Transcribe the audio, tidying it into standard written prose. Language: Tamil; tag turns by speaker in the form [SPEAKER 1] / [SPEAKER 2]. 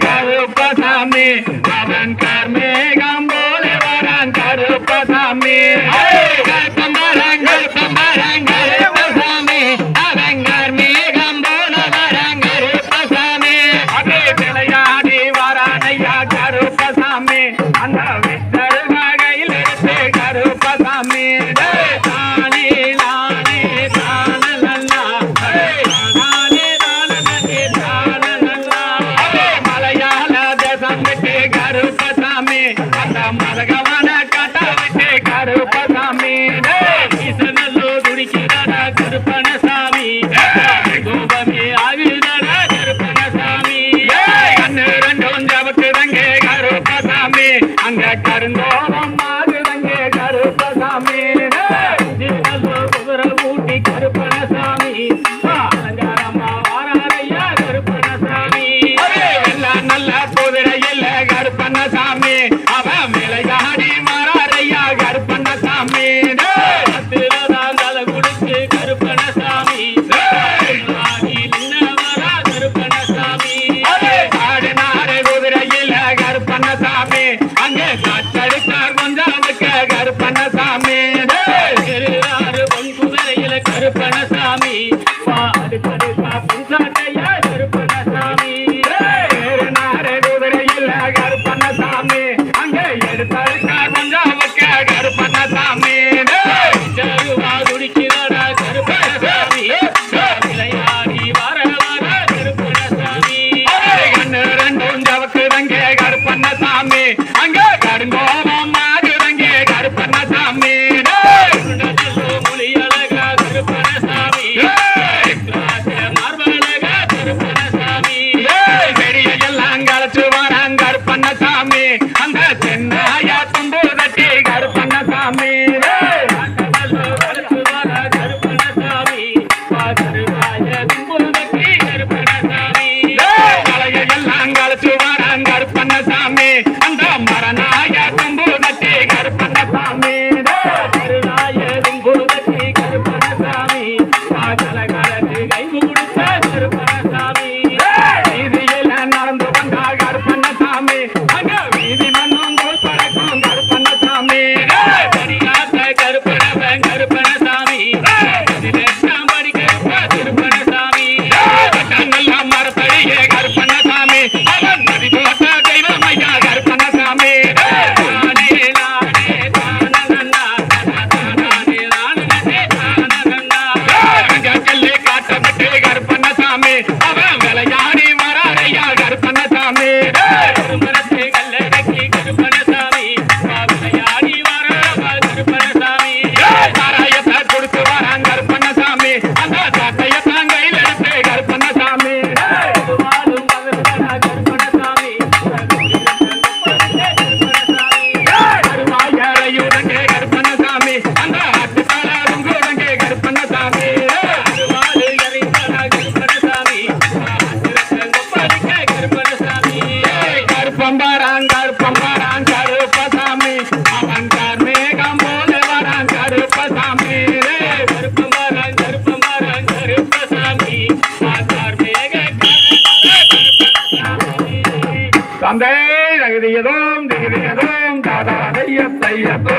[SPEAKER 1] கருப்பசாமி அவன் கர்மேகம் போல வரான் கருப்பசாமி கருப்பசாமி அவன் கர்மேகம் போல வரான் கருப்பசாமி அதே விளையாடி வரான் ஐயா கருப்பசாமி அந்த வித்தர் வகையில் எடுத்து கருப்பசாமி மலகவன கட்ட விட்டு கருப்பசாமி கருப்பணசாமி கோபமே ஆவிதட கருப்பணசாமி கண்ணு ரெண்டும் ஜபக்குதங்க கருப்பசாமி அங்க கருங்கோபம் ஆகுதங்க கருப்பசாமி குதிரை ஊட்டி கருப்பணசாமி அலங்காரமா வாராரையா கருப்பணசாமி எல்லாம் நல்ல குதிரை இல்ல கருப்பணசாமி அவன் விளையாடி மாறாரையா கருப்பணசாமி தலை குடிச்சு கருப்பணசாமி கருப்பணசாமி ஆடினாரு குதிரையில கருப்பணசாமி அங்கே காற்றடித்தார் கொஞ்சம் கருப்பணசாமி பொன் குதிரையில கருப்பணசாமி புன்சாட்டையா கருப்பணசாமி குதிரையில கருப்பணசாமி அங்கே எடுத்தாருக்கார் கொஞ்சம் கருப்பணசாமி குடிக்கிறா கருப்பணசாமி விளையாடி வர வர கருப்பணசாமி கண்ணு ரெண்டும் ஜவக்குதங்க கருப்பணசாமி அங்க கடுங்கோபம் ஆகுதங்க கருப்பணசாமி மொழி அழகா கருப்பணசாமி மார்பழகா கருப்பணசாமி செடியெல்லாம் களைச்சு வரான் கருப்பணசாமி அந்த சென்னாயா தும்பு தட்டி கருப்பணசாமி கருப்பணசாமி அந்த மரநாய தும்பு தட்டி கருப்பணசாமி கருநாய தும்பு தட்டி கருப்பணசாமி கலகலக்கு கை கொடுத்த கருப்பணசாமி வீதியில நடந்து வந்தா கருப்பணசாமி அங்க வீதி மண்ணும் பறக்கும் கருப்பணசாமி படிக்காத்த கருப்பணவன் கருப்பணசாமி படிக்க கருப்பணசாமி கண்ணெல்லாம் மரத்தடியே கருப்பணசாமி அவன் நதி போட்ட தெய்வம் ஐயா கருப்பணசாமி காட்டப்பட்டு கருப்பணசாமி அவன் விளையாடி வராரையா கருப்பணசாமி மரத்தை கல்லடக்கி கருப்பணசாமி விளையாடி வர கருப்பணசாமி சாராயத்தை கொடுத்து வரான் கருப்பணசாமி அந்த சாட்டையத்தான் கையில் எடுத்து கருப்பணசாமி கருப்பணசாமி கருவாயரையுடங்க கருப்பணசாமி அந்த ஆட்டுக்கால உங்குடங்க கருப்பணசாமி கருப்பம்பரான் கருப்பசாமி அவன் கர்மேகம் போல வரான் கருப்பசாமி கருப்பம்பரான் கருப்பசாமி தந்தை தகுதியதும் தாதா தையத்தோ